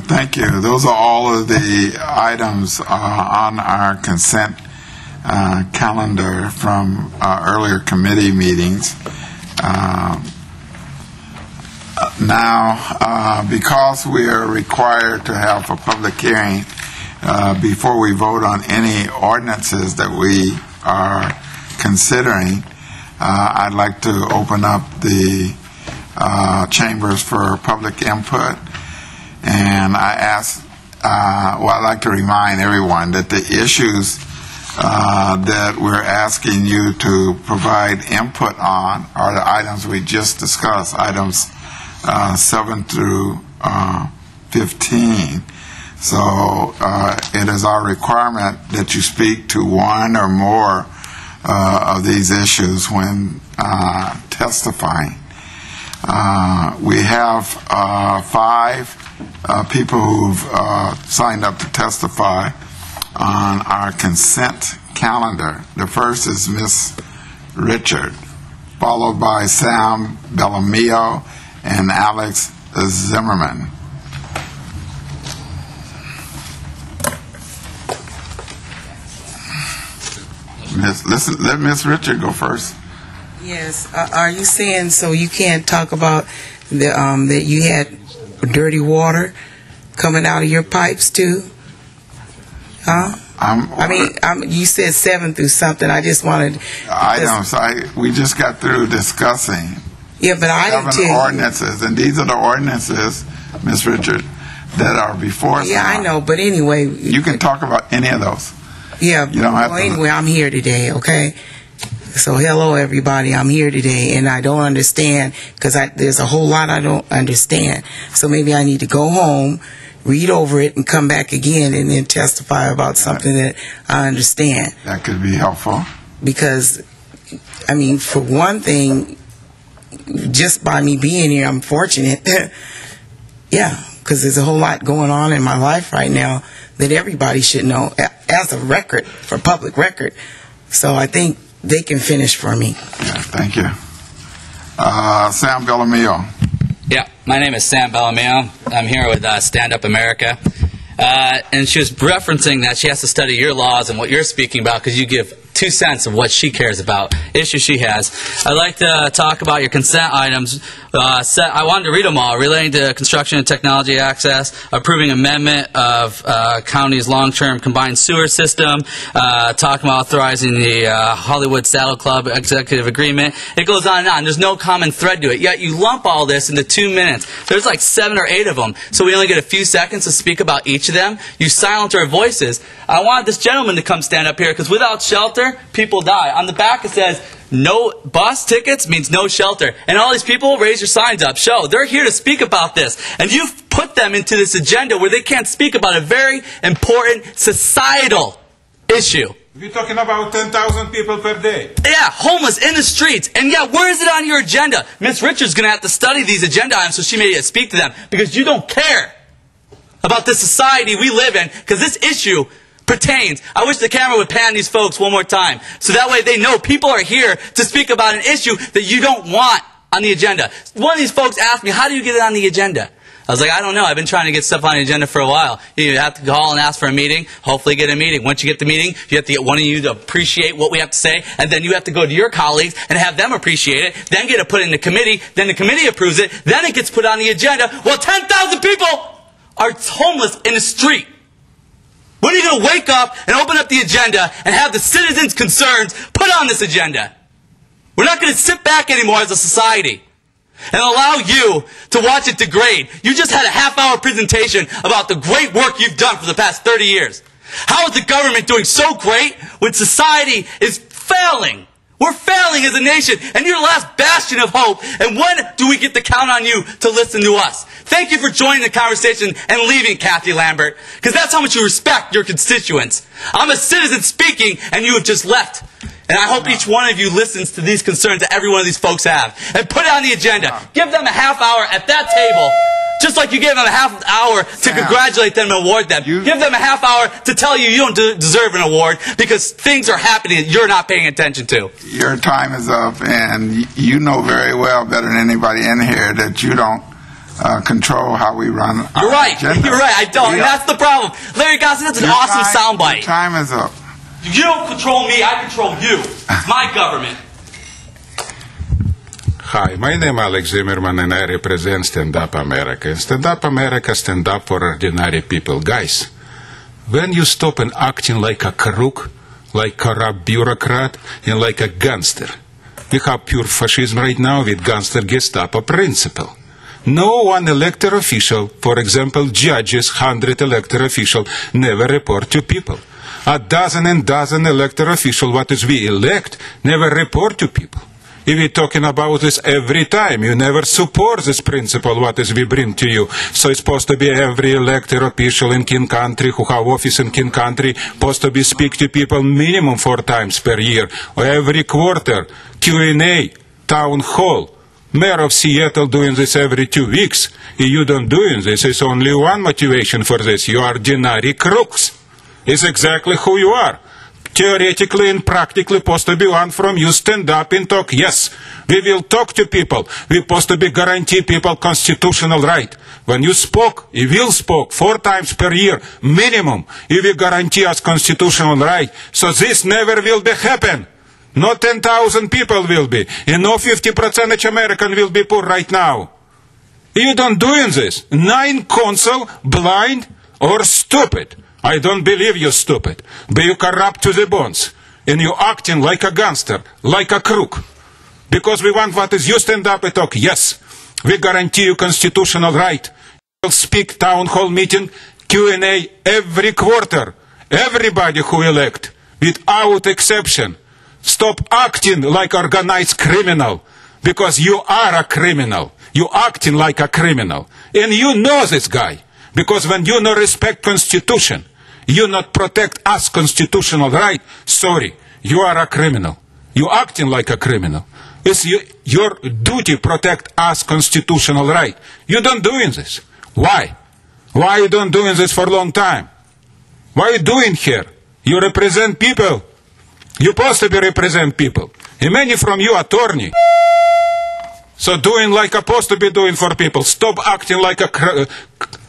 Thank you. Those are all of the items on our consent calendar from earlier committee meetings. Now, because we are required to have a public hearing before we vote on any ordinances that we are considering, I'd like to open up the chambers for public input. And I'd like to remind everyone that the issues that we're asking you to provide input on are the items we just discussed, items 7 through 15. So it is our requirement that you speak to one or more of these issues when testifying. We have 5 people who've signed up to testify on our consent calendar. The first is Ms. Richard, followed by Sam Bellamio and Alex Zimmerman. Let Ms. Richard go first. Yes. Are you saying so you can't talk about that you had dirty water coming out of your pipes too? Huh? You said 7 through something. I just wanted items. We just got through discussing. Yeah, but I didn't tell you. Ordinances, and these are the ordinances, Ms. Richard, that are before us. Yeah, I know, but anyway, you can talk about any of those. Yeah. You don't have to. Anyway, I'm here today. Okay. So hello everybody, I'm here today and I don't understand because there's a whole lot I don't understand. So maybe I need to go home, read over it and come back again and then testify about something that I understand. That could be helpful. Because, for one thing, just by me being here, I'm fortunate. Yeah, because there's a whole lot going on in my life right now that everybody should know as a record, for public record. So I think they can finish for me. Yeah, thank you. Sam Bellamio. Yeah, my name is Sam Bellamio. I'm here with StandUP-America. And she was referencing that she has to study your laws and what you're speaking about because you give 2 cents of what she cares about, issues she has. I'd like to talk about your consent items. I wanted to read them all, relating to construction and technology access, approving amendment of county's long-term combined sewer system, talking about authorizing the Hollywood Saddle Club executive agreement. It goes on and on. There's no common thread to it, yet you lump all this into 2 minutes. There's like 7 or 8 of them, so we only get a few seconds to speak about each of them. You silence our voices. I wanted this gentleman to come stand up here because without shelter, people die. On the back it says, no bus tickets means no shelter. And all these people, raise your signs up. Show. They're here to speak about this. And you've put them into this agenda where they can't speak about a very important societal issue. We're talking about 10,000 people per day. Yeah, homeless in the streets. And yeah, where is it on your agenda? Ms. Richards going to have to study these agenda items so she may speak to them. Because you don't care about the society we live in. Because this issue pertains. I wish the camera would pan these folks one more time. So that way they know people are here to speak about an issue that you don't want on the agenda. One of these folks asked me, how do you get it on the agenda? I was like, I don't know. I've been trying to get stuff on the agenda for a while. You have to call and ask for a meeting, hopefully get a meeting. Once you get the meeting, you have to get one of you to appreciate what we have to say, and then you have to go to your colleagues and have them appreciate it, then get it put in the committee, then the committee approves it, then it gets put on the agenda. Well, 10,000 people are homeless in the street. When are you going to wake up and open up the agenda and have the citizens' concerns put on this agenda? We're not going to sit back anymore as a society and allow you to watch it degrade. You just had a half-hour presentation about the great work you've done for the past 30 years. How is the government doing so great when society is failing? We're failing as a nation, and you're the last bastion of hope. And when do we get to count on you to listen to us? Thank you for joining the conversation and leaving, Kathy Lambert, because that's how much you respect your constituents. I'm a citizen speaking, and you have just left. And I hope each one of you listens to these concerns that every one of these folks have. And put it on the agenda. Give them a half hour at that table, just like you gave them a half hour to congratulate them and award them. Give them a half hour to tell you don't deserve an award because things are happening that you're not paying attention to. Your time is up, and you know very well, better than anybody in here, that you don't control how we run our You're right. agenda. You're right. I don't. And that's the problem. Larry Gossett, that's an awesome soundbite. Your time is up. You don't control me. I control you. It's my government. Hi, my name is Alex Zimmerman and I represent StandUP-America. StandUP-America stand up for ordinary people. Guys, when you stop and acting like a crook, like corrupt bureaucrat, and like a gangster, we have pure fascism right now with gangster Gestapo principle. No one elected official, for example, judges, 100 elected officials, never report to people. A dozen and dozen elected officials, what is we elect, never report to people. If we're talking about this every time, you never support this principle, what is we bring to you. So it's supposed to be every elected official in King Country who have office in King Country, supposed to be speak to people minimum 4 times per year, or every quarter, Q&A, town hall. Mayor of Seattle doing this every 2 weeks. If you don't doing this, it's only one motivation for this. You are ordinary crooks. It's exactly who you are. Theoretically and practically supposed to be one from you stand up and talk. Yes, we will talk to people. We're supposed to be guarantee people constitutional right. When you spoke, you will spoke 4 times per year, minimum. You will guarantee us constitutional right. So this never will be happen. No 10,000 people will be. And no 50% American will be poor right now. You don't doing this. 9 consul, blind or stupid. I don't believe you're stupid, but you corrupt to the bones, and you acting like a gangster, like a crook. Because we want what is you stand up and talk. Yes, we guarantee you constitutional right. You'll speak town hall meeting, Q&A every quarter. Everybody who elect, without exception. Stop acting like organized criminal, because you are a criminal. You acting like a criminal, and you know this guy. Because when you no respect Constitution, you not protect us constitutional right, sorry, you are a criminal. You acting like a criminal. It's your duty protect us constitutional right. You don't doing this. Why? Why you don't doing this for a long time? Why you doing here? You represent people. You supposed to be represent people. And many from you attorney. So doing like supposed to be doing for people. Stop acting like a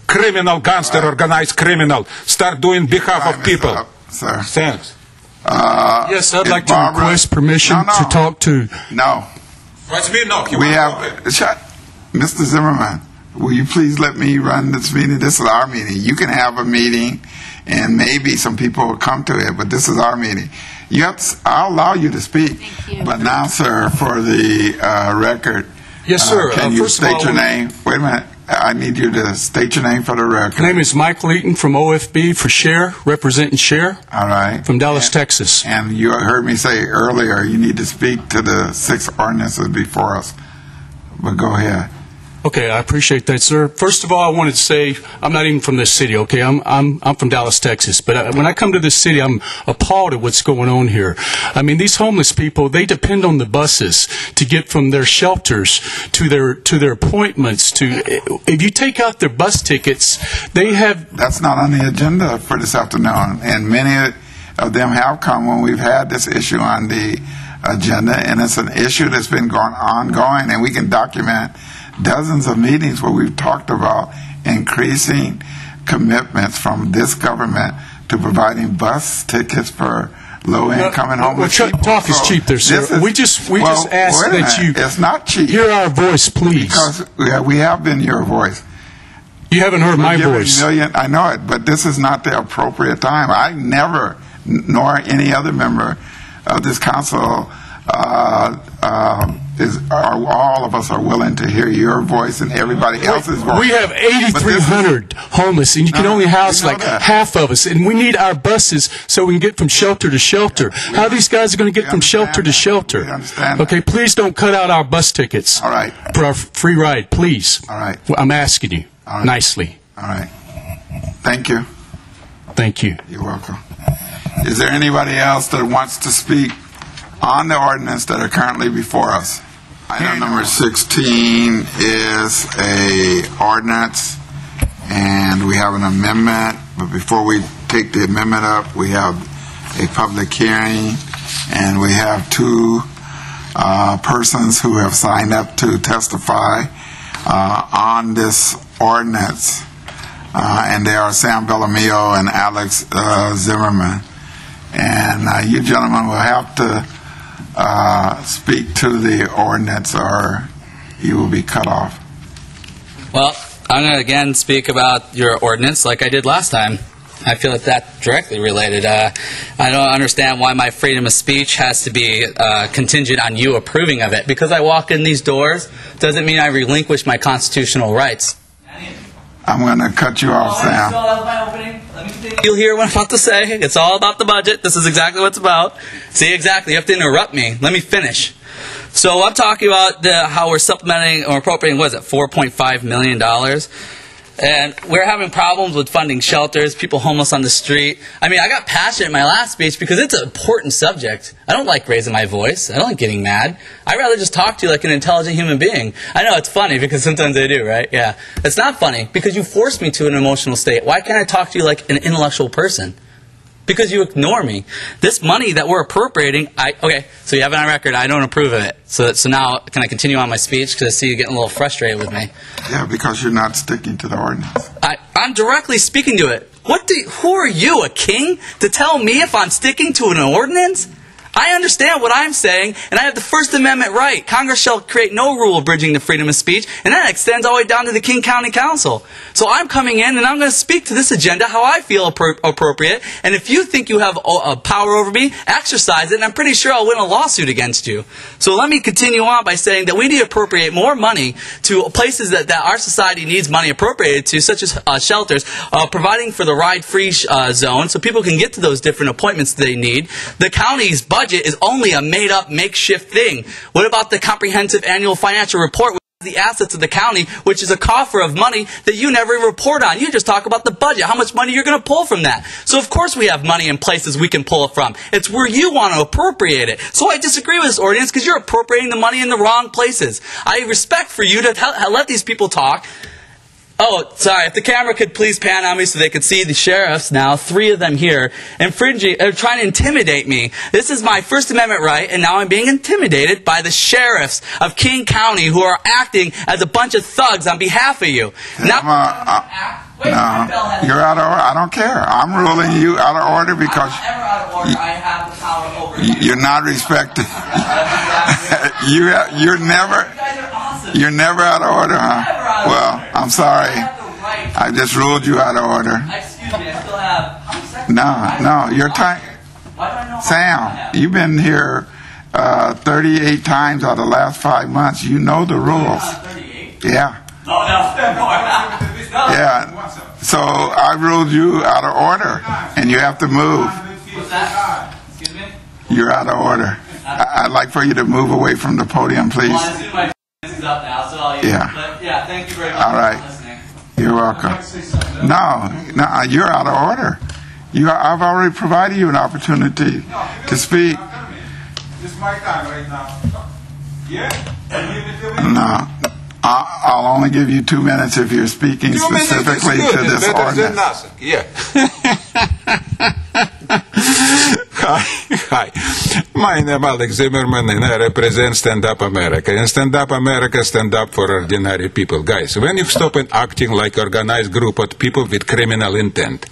criminal gangster, organized criminal. Start doing behalf of people. Sir. Thanks. Yes, I'd like to request permission to talk to... No. What's me? No. We have... Mr. Zimmerman, will you please let me run this meeting? This is our meeting. You can have a meeting, and maybe some people will come to it, but this is our meeting. I'll allow you to speak. Thank you. But now, sir, for the record... Yes, sir. Can you First of state all, your name? Wait a minute. I need you to state your name for the record. My name is Michael Eaton from OFB for Share, representing Share. All right. From Dallas, Texas. And you heard me say earlier you need to speak to the 6 ordinances before us. But go ahead. Okay, I appreciate that, sir. First of all, I wanted to say I'm not even from this city. Okay, I'm from Dallas, Texas. But when I come to this city, I'm appalled at what's going on here. I mean, these homeless people, they depend on the buses to get from their shelters to their appointments. If you take out their bus tickets, they have. That's not on the agenda for this afternoon, and many of them have come when we've had this issue on the agenda, and it's an issue that's been ongoing, and we can document dozens of meetings where we've talked about increasing commitments from this government to providing bus tickets for low-income and homeless people. Talk is cheap there, sir. We just ask that you it's not cheap. Hear our voice, please. Because we have been your voice. You haven't heard my voice. I know it, but this is not the appropriate time. I never, nor any other member of this council, all of us are willing to hear your voice and everybody else's voice. We have 8,300 homeless, and you can only house like half of us, and we need our buses so we can get from shelter to shelter. How are these guys going to get from shelter to shelter? Okay, please don't cut out our bus tickets. All right. For our free ride, please. All right. I'm asking you nicely. All right. Thank you. Thank you. You're welcome. Is there anybody else that wants to speak on the ordinance that are currently before us? Item number 16 is a ordinance, and we have an amendment. But before we take the amendment up, we have a public hearing, and we have 2 persons who have signed up to testify on this ordinance, and they are Sam Bellamio and Alex Zimmerman. And you gentlemen will have to speak to the ordinance or you will be cut off. Well, I'm going to again speak about your ordinance like I did last time. I feel like that's directly related. I don't understand why my freedom of speech has to be contingent on you approving of it. Because I walk in these doors doesn't mean I relinquish my constitutional rights. I'm going to cut you off, Sam. You'll hear what I'm about to say. It's all about the budget. This is exactly what it's about. See, exactly. You have to interrupt me. Let me finish. So I'm talking about how we're supplementing or appropriating, what is it, $4.5 million? And we're having problems with funding shelters, people homeless on the street. I mean, I got passionate in my last speech because it's an important subject. I don't like raising my voice. I don't like getting mad. I'd rather just talk to you like an intelligent human being. I know it's funny because sometimes I do, right? Yeah. It's not funny because you force me to an emotional state. Why can't I talk to you like an intellectual person? Because you ignore me. This money that we're appropriating, okay, so you have it on record, I don't approve of it. So now, can I continue on my speech? Because I see you getting a little frustrated with me. Yeah, because you're not sticking to the ordinance. I'm directly speaking to it. Who are you, a king, to tell me if I'm sticking to an ordinance? I understand what I'm saying, and I have the First Amendment right. Congress shall create no rule abridging the freedom of speech, and that extends all the way down to the King County Council. So I'm coming in, and I'm going to speak to this agenda how I feel appropriate, and if you think you have power over me, exercise it, and I'm pretty sure I'll win a lawsuit against you. So let me continue on by saying that we need to appropriate more money to places that our society needs money appropriated to, such as shelters, providing for the ride-free zone so people can get to those different appointments they need. The county's budget is only a made-up, makeshift thing. What about the comprehensive annual financial report, which is the assets of the county, which is a coffer of money that you never report on? You just talk about the budget, how much money you're going to pull from that. So of course we have money in places we can pull it from. It's where you want to appropriate it. So I disagree with this ordinance because you're appropriating the money in the wrong places. I have respect for you to let these people talk. Oh, sorry, if the camera could please pan on me so they could see the sheriffs now, 3 of them here, trying to intimidate me. This is my First Amendment right, and now I'm being intimidated by the sheriffs of King County who are acting as a bunch of thugs on behalf of you. No, you're out of order. I don't care. I'm ruling you out of order because I'm never out of order. I have the power over you. You're not respected. You're never. You guys are awesome. You're never out of order, huh? Well, I'm sorry. I have the right. I just ruled you out of order. Excuse me, I still have. How many seconds? No, you're time. Why do I know how Sam, long I have? you've been here 38 times out of the last 5 months. You know the rules. 38? Yeah. No. Yeah. So I ruled you out of order, and you have to move. What's that? Excuse me? You're out of order. I'd like for you to move away from the podium, please. Well, I assume my is up now, so I'll use Yeah. it. But yeah, thank you very much All right. for listening. You're welcome. No, you're out of order. I've already provided you an opportunity to speak. This is my time right now. Yeah? No. I'll only give you 2 minutes if you're speaking specifically to this ordinance. Yeah. Hi. My name is Alex Zimmerman and I represent StandUP-America. And StandUP-America stand up for ordinary people. Guys, when you stop and acting like organized group of people with criminal intent.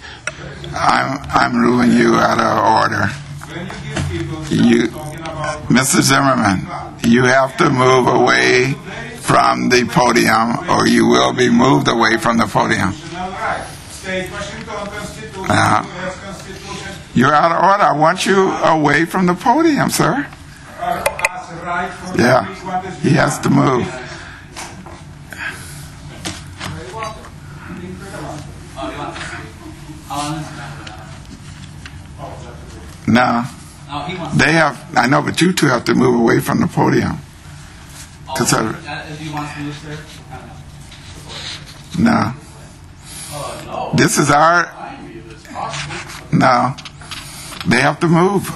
I'm ruling you out of order. Mr. Zimmerman, you have to move away from the podium or you will be moved away from the podium. You're out of order. I want you away from the podium, sir. Yeah, he has to move. No. They have, I know, but you two have to move away from the podium. Do you want to move, sir? No. This is our. No. They have to move.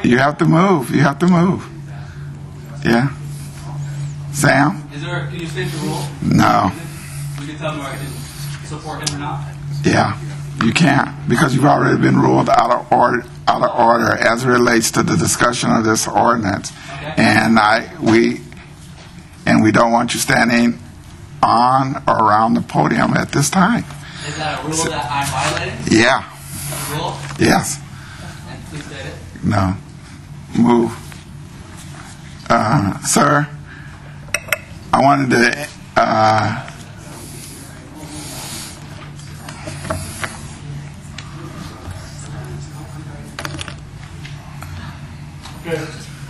You have to move. You have to move. Yeah. Sam? Can you state the rule? No. You can tell me whether I can support him or not. Yeah. You can't because you've already been ruled out of order as it relates to the discussion of this ordinance. Okay. And and we don't want you standing on or around the podium at this time. Is that a rule that I'm violating? Yeah. A rule? Yes. And please state it. No. Move. Sir, I wanted to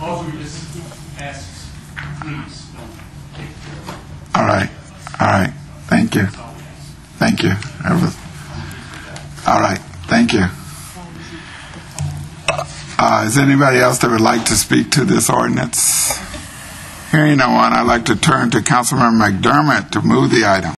Also, we just ask, please don't take care of all right. All right. Thank you. Thank you. All right. Thank you. Is there anybody else that would like to speak to this ordinance? Hearing no one, I'd like to turn to Councilmember McDermott to move the item.